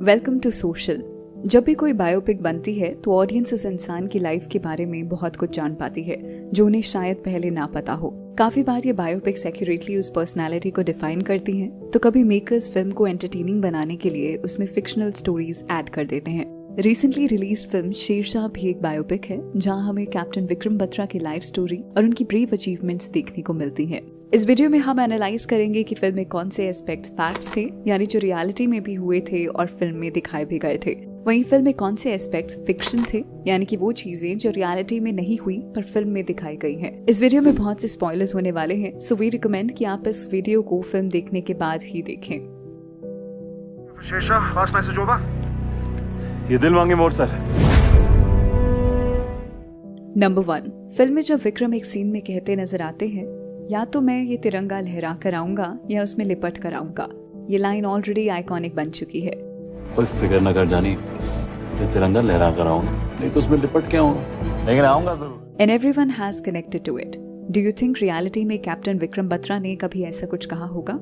Welcome to social. जब भी कोई बायोपिक बनती है तो ऑडियंस उस इंसान की लाइफ के बारे में बहुत कुछ जान पाती है जो उन्हें शायद पहले ना पता हो। काफी बार ये बायोपिक्स एक्यूरेटली उस पर्सनालिटी को डिफाइन करती हैं, तो कभी मेकर्स फिल्म को एंटरटेनिंग बनाने के लिए उसमें फिक्शनल स्टोरीज ऐड कर देते हैं। रिसेंटली रिलीज फिल्म शेरशाह भी एक बायोपिक है जहां हमें कैप्टन विक्रम बत्रा की लाइफ स्टोरी और उनकी ब्रीफ अचीवमेंट्स देखने को मिलती हैं। इस वीडियो में हम एनालाइज करेंगे कि फिल्म में कौन से एस्पेक्ट्स फैक्ट्स थे, यानी जो रियलिटी में भी हुए थे और फिल्म में दिखाए भी गए थे। वहीं फिल्म में कौन से एस्पेक्ट्स फिक्शन थे, यानी कि वो चीजें जो रियलिटी में नहीं हुई पर फिल्म में दिखाई गई हैं। इस वीडियो में बहुत से स्पॉयलर्स होने वाले हैं, सो वी रिकमेंड कि आप इस वीडियो को फिल्म देखने के बाद ही देखें। शेरशाह, पास मैसेज होगा? ये दिल मांगे मोर सर। नंबर 1, फिल्म में जब विक्रम एक सीन में कहते नजर आते हैं, या तो मैं ये तिरंगा लहरा कर आऊंगा या उसमें लिपट कर आऊंगा। ये लाइन ऑलरेडी आइकॉनिक बन चुकी है। कोई फिक्र न कर जानी, ये तिरंगा लहरा कर आऊंगा, नहीं तो उसमें लिपट के आऊंगा, लेकिन आऊंगा जरूर। And everyone has connected to it. Do you think reality में कैप्टन विक्रम बत्रा ने कभी ऐसा कुछ कहा होगा?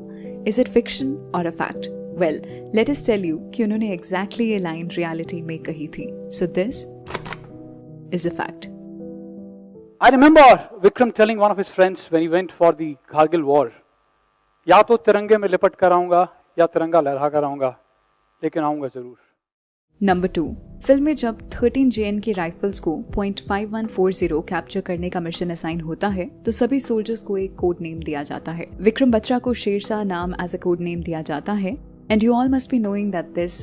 Is it fiction or a fact? Well, let us tell you कि उन्होंने exactly ये लाइन रियलिटी में कही थी. So this is a fact. I remember Vikram telling one of his friends when he went for the Kargil war, या तो तिरंगे में लिपट कर आऊंगा या तिरंगा लहरा कर आऊंगा, लेकिन आऊंगा जरूर। नंबर 2, फिल्म में जब 13 JNK राइफल्स को .5140 कैप्चर करने का मिशन असाइन होता है तो सभी सोल्जर्स को एक कोड नेम दिया जाता है। विक्रम बत्रा को शेरशाह नाम एज अ कोड नेम दिया जाता है, and you all must be knowing that this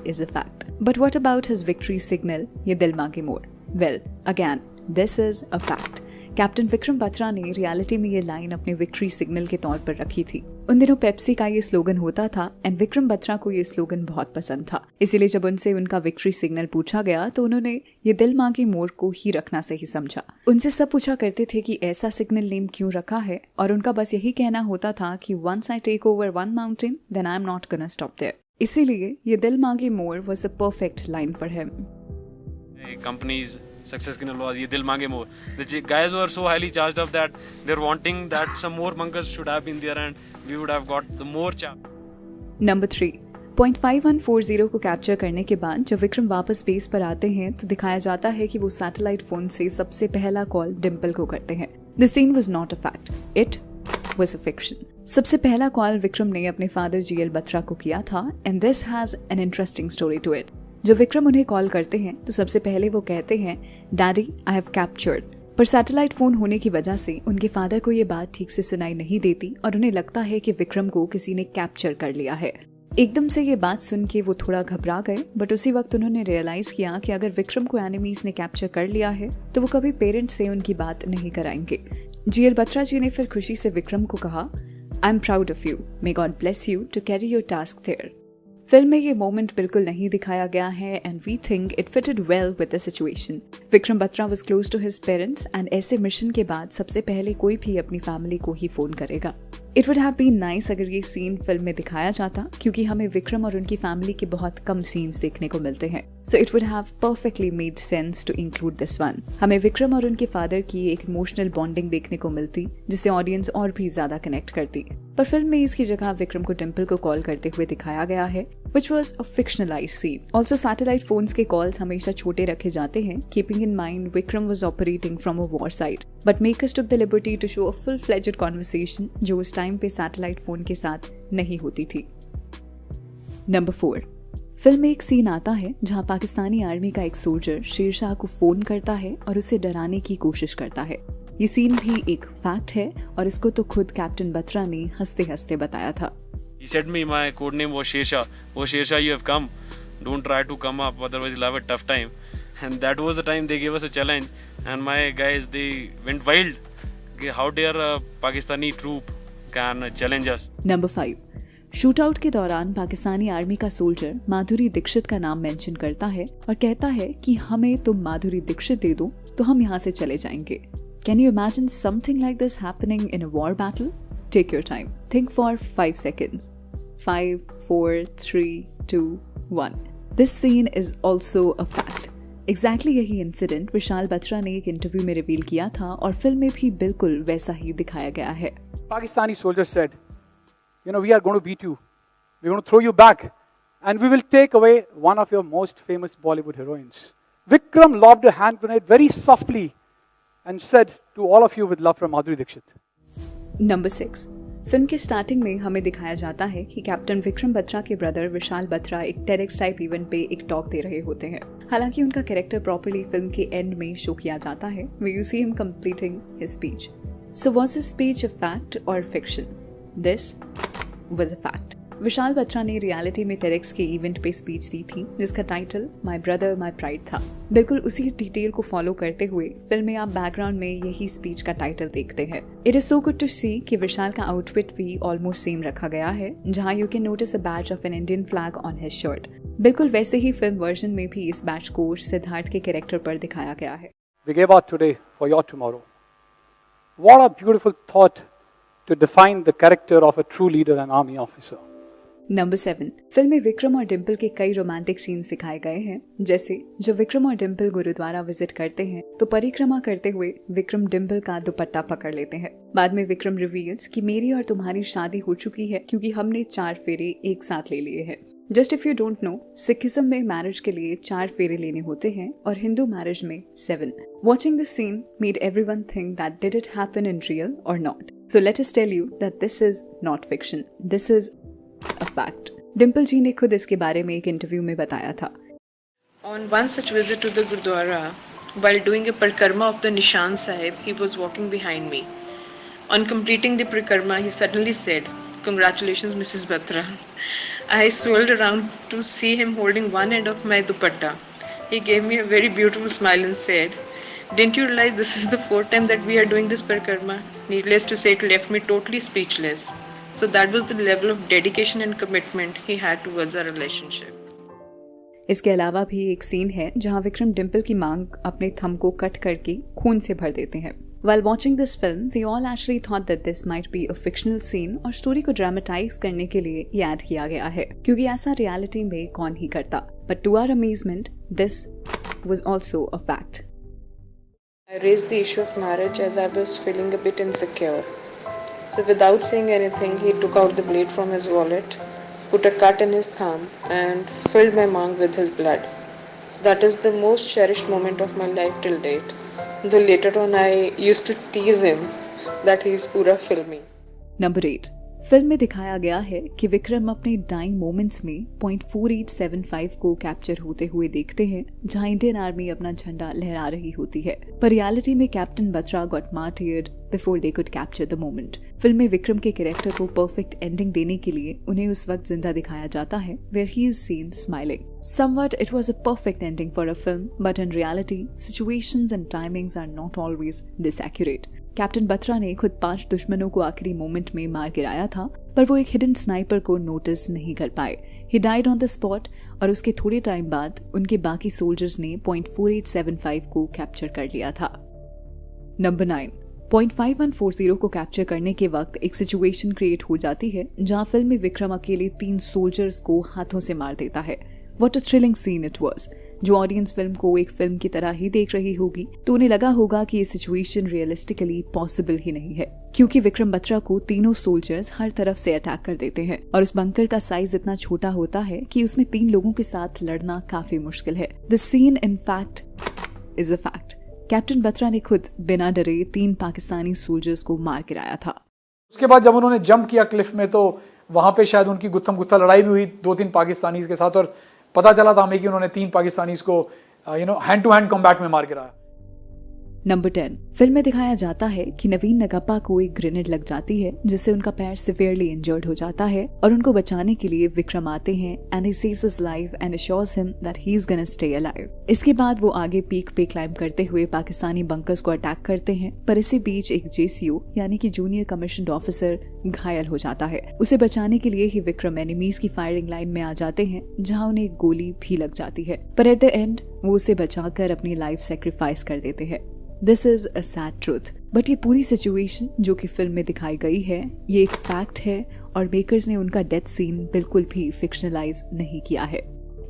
is a fact. But what about his victory signal, ये दिल मांगे more? Well, again this is a fact. Captain Vikram Batra ने रियलिटी में ये लाइन अपने विक्ट्री सिग्नल के तौर पर रखी थी। उन दिनों पेप्सी का ये स्लोगन होता था एंड विक्रम बत्रा को ये स्लोगन बहुत पसंद था, इसीलिए जब उनसे उनका विक्ट्री सिग्नल पूछा गया तो उन्होंने ये दिल मांगे मोर को ही रखना सही समझा। उनसे सब पूछा करते थे कि ऐसा सिग्नल नेम क्यों रखा है, और उनका बस यही कहना होता था कि once I take over one mountain then I am not gonna stop there. इसीलिए ये दिल मांगे more was the perfect line for him. Companies success की नलवाज ये दिल मांगे more. The guys were so highly charged up that they're wanting that some more bunkers should have been there and we would have got the more chance. Number 3, .5140 को capture करने के बाद जब विक्रम वापस बेस पर आते हैं तो दिखाया जाता है कि वो सैटेलाइट फोन से सबसे पहला कॉल डिम्पल को करते हैं। This scene was not a fact. It was a fiction. सबसे पहला कॉल विक्रम ने अपने फादर GL बत्रा को किया था, and this has an interesting story to it. जब विक्रम उन्हें कॉल करते हैं तो सबसे पहले वो कहते हैं, डैडी आई हैव कैप्चर्ड। पर सैटेलाइट फोन होने की वजह से उनके फादर को ये बात ठीक से सुनाई नहीं देती और उन्हें लगता है कि विक्रम को किसी ने कैप्चर कर लिया है। एकदम से ये बात सुन के वो थोड़ा घबरा गए, बट उसी वक्त उन्होंने रियलाइज किया कि अगर विक्रम को एनिमीज ने कैप्चर कर लिया है तो वो कभी पेरेंट्स से उनकी बात नहीं कराएंगे। GL बत्रा जी ने फिर खुशी से विक्रम को कहा, I am proud of you, may God bless you to carry your task there. Film में ये मोमेंट बिल्कुल नहीं दिखाया गया है and we think it fitted well with the situation. Vikram Batra was close to his parents and ऐसे mission के बाद सबसे पहले कोई भी अपनी फैमिली को ही फोन करेगा। It would have been nice अगर ये सीन फिल्म में दिखाया जाता, क्योंकि हमें विक्रम और उनकी फैमिली के बहुत कम सीन्स देखने को मिलते हैं। So it would have perfectly made sense to include this one. हमें विक्रम और उनके फादर की एक इमोशनल बॉन्डिंग देखने को मिलती जिससे ऑडियंस और भी ज्यादा कनेक्ट करती। पर फिल्म में इसकी जगह विक्रम को डिम्पल को कॉल करते हुए दिखाया गया है, which was a fictionalized scene. Also, satellite phones के calls हमेशा छोटे रखे जाते हैं, keeping in mind Vikram was operating from a war site. But makers took the liberty to show a full-fledged conversation जो उस टाइम पे सैटेलाइट फोन के साथ नहीं होती थी। नंबर 4, फिल्म में एक सीन आता है जहां पाकिस्तानी आर्मी का एक सोल्जर शेरशाह को फोन करता है और उसे डराने की कोशिश करता है। ये सीन भी एक फैक्ट है और इसको तो खुद कैप्टन बत्रा ने हंसते हंसते बताया था। He said me my code name was Shersha. Oh Shersha, you have come. Don't try to come up, otherwise you'll have a tough time. And that was the time they gave us a challenge. And my guys, they went wild. How dare a Pakistani troop can challenge us? Number 5, shootout के दौरान Pakistani army का soldier Madhuri Dixit का नाम mention करता है और कहता है कि हमें तुम माधुरी दीक्षित दे दो तो हम यहाँ से चले जाएंगे। Can you imagine something like this happening in a war battle? Take your time. Think for 5 seconds. 5, 4, 3, 2, 1. This scene is also a fact. Exactly यही इंसिडेंट विशाल बत्रा ने एक इंटरव्यू में रिवील किया था और फिल्म में भी बिल्कुल वैसा ही दिखाया गया है। Pakistani soldiers said, you know, we are going to beat you. We're going to throw you back. and we will take away one of your most famous Bollywood heroines. Vikram lobbed a hand grenade very softly and said to all of you with love from Madhuri Dixit. Number 6, film के starting में हमें दिखाया जाता है कि captain Vikram Batra के brother विशाल बत्रा एक TEDx type event पे एक टॉक दे रहे होते हैं। हालांकि उनका कैरेक्टर प्रॉपर्ली फिल्म के एंड में शो किया जाता है, where you see him completing his speech. So was his speech a fact or fiction? This was a fact. विशाल बत्रा ने रियलिटी में TEDx के इवेंट पे स्पीच दी थी, जिसका title my brother my pride था। बिल्कुल उसी डिटेल को फॉलो करते हुए फिल्म में आप बैकग्राउंड में यही स्पीच का टाइटल देखते हैं। It is so good to see कि विशाल का आउटफिट भी ऑलमोस्ट सेम रखा गया है, जहां you can notice a batch of an Indian flag on his shirt. बिल्कुल वैसे ही फिल्म वर्जन में भी इस बैच को सिद्धार्थ के कैरेक्टर पर दिखाया गया है। We gave out today for your tomorrow. What a beautiful thought to define the character of a true leader and army officer. Number 7, film में विक्रम और डिम्पल के कई रोमांटिक सीन्स दिखाए गए हैं। जैसे जब विक्रम और डिम्पल गुरुद्वारा विजिट करते हैं तो परिक्रमा करते हुए विक्रम डिम्पल का दुपट्टा पकड़ लेते हैं। बाद में विक्रम रिवील्स कि मेरी और तुम्हारी शादी हो चुकी है क्योंकि हमने 4 फेरे एक साथ ले लिए हैं। Just if you don't know, Sikhism में मैरिज के लिए 4 फेरे लेने होते हैं और हिंदू मैरिज में 7। Watching this scene made everyone think that did it happen in real or not. So let us tell you that this is not fiction. This is a fact. Dimple जी ने खुद इसके बारे में एक इंटरव्यू में बताया था। On one such visit to the Gurdwara, while doing a parikrama of the Nishan Sahib, he was walking behind me. On completing the parikrama, he suddenly said, "Congratulations, Mrs. Batra." I swirled around to see him holding one end of my dupatta. He gave me a very beautiful smile and said, "Didn't you realize this is the 4th time that we are doing this parikrama?" Needless to say, it left me totally speechless. So that was the level of dedication and commitment he had towards our relationship. इसके अलावा भी एक scene है जहां विक्रम डिम्पल की मांग अपने thumb को कट करके खून से भर देते हैं। While watching this film, we all actually thought that this might be a fictional scene और स्टोरी को ड्रामेटाइज करने के लिए ये ऐड किया गया है, क्योंकि ऐसा रियलिटी में कौन ही करता। But to our amazement, this was also a fact. I raised the issue of marriage as I was feeling a bit insecure. So without saying anything, he took out the blade from his wallet, put a cut in his thumb, and filled my mouth with his blood. So that is the most cherished moment of my life till date. Though later on I used to tease him that he is pura filmy. Number 8, film में दिखाया गया है कि विक्रम अपने dying moments में .4875 को capture होते हुए देखते हैं, जहां इंडियन आर्मी अपना झंडा लहरा रही होती है। पर रियलिटी में captain Batra got मार्टियर्ड before they could capture the moment. Film में विक्रम के कैरेक्टर को परफेक्ट एंडिंग देने के लिए उन्हें उस वक्त जिंदा दिखाया जाता है, where he is seen smiling. Somewhat it was a perfect ending for a film, but in reality, situations and timings are not always this accurate. Captain Batra ने खुद 5 दुश्मनों को आखिरी मोमेंट में मार गिराया था, पर वो एक हिडन स्नाइपर को नोटिस नहीं कर पाए। He died on the spot, और उसके थोड़े टाइम बाद उनके बाकी सोल्जर्स ने .4875 को कैप्चर कर लिया था। नंबर 9, .5140 को कैप्चर करने के वक्त एक सिचुएशन क्रिएट हो जाती है, जहां फिल्म में विक्रम अकेले 3 सोल्जर्स को हाथों से मार देता है। What a thrilling scene it was. जो ऑडियंस फिल्म को एक फिल्म की तरह ही देख रही होगी तो उन्हें लगा होगा कि ये सिचुएशन रियलिस्टिकली पॉसिबल ही नहीं है, क्योंकि विक्रम बत्रा को तीनों सोल्जर्स हर तरफ से अटैक कर देते हैं और उस बंकर का साइज इतना छोटा होता है कि उसमें 3 लोगों के साथ लड़ना काफी मुश्किल है। The seen in fact is a fact. Captain Batra ने खुद बिना डरे 3 पाकिस्तानी सोल्जर्स को मार गिराया था। उसके बाद जब उन्होंने जंप किया क्लिफ में तो वहां पे शायद उनकी गुत्थम गुत्था लड़ाई भी हुई 2-3 पाकिस्तानीज के साथ, और पता चला था हमें कि उन्होंने 3 पाकिस्तानीज को हैंड टू हैंड कॉम्बैट में मार गिराया। नंबर 10, फिल्म में दिखाया जाता है कि नवीन नगप्पा को एक ग्रेनेड लग जाती है, जिससे उनका पैर सिवियरली इंजर्ड हो जाता है और उनको बचाने के लिए विक्रम आते हैं and he saves his life and assures him that he is gonna stay alive. इसके बाद वो आगे पीक पे क्लाइंब करते हुए पाकिस्तानी बंकर्स को अटैक करते हैं, पर इसी बीच एक JCO यानी कि जूनियर कमीशन्ड ऑफिसर घायल हो जाता है। उसे बचाने के लिए ही विक्रम एनिमीज की फायरिंग लाइन में आ जाते हैं, जहाँ उन्हें एक गोली भी लग जाती है, पर एट द एंड वो उसे बचाकर अपनी लाइफ सेक्रीफाइस कर देते हैं। This is a sad truth, but ये पूरी सिचुएशन जो कि फिल्म में दिखाई गई है ये एक फैक्ट है और मेकर्स ने उनका डेथ सीन बिल्कुल भी फिक्शनलाइज नहीं किया है।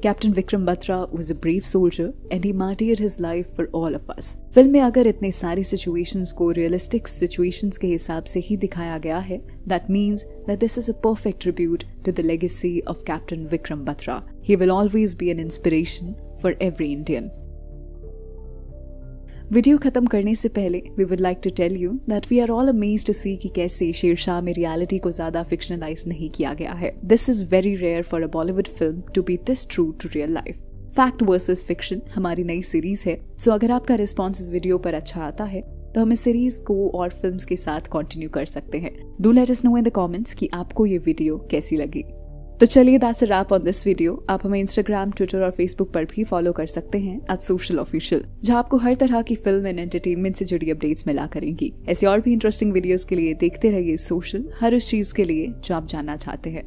Captain Vikram Batra was a brave soldier and he martyred his life for all of us. Film में अगर इतने सारी सिचुएशंस को रियलिस्टिक सिचुएशंस के हिसाब से ही दिखाया गया है, that means that this is a perfect tribute to the legacy of Captain Vikram Batra. He will always be an inspiration for every Indian. Video खत्म करने से पहले we would like to tell you that we are all amazed to see कि कैसे शेरशाह में reality को ज्यादा fictionalise नहीं किया गया है. This is very rare for a Bollywood film to be this true to real life. Fact versus fiction हमारी नई सीरीज है, सो अगर आपका रिस्पॉन्स इस वीडियो पर अच्छा आता है तो हम इस सीरीज को और फिल्म्स के साथ कंटिन्यू कर सकते हैं. Do let us know in the comments कि आपको ये वीडियो कैसी लगी. तो चलिए that's a wrap on this video. आप हमें इंस्टाग्राम, ट्विटर और फेसबुक पर भी फॉलो कर सकते हैं @socialofficial, जहां आपको हर तरह की फिल्म एंड एंटरटेनमेंट से जुड़ी अपडेट्स मिला करेंगी. ऐसी और भी इंटरेस्टिंग वीडियोस के लिए देखते रहिए सोशल, हर उस चीज के लिए जो आप जानना चाहते हैं.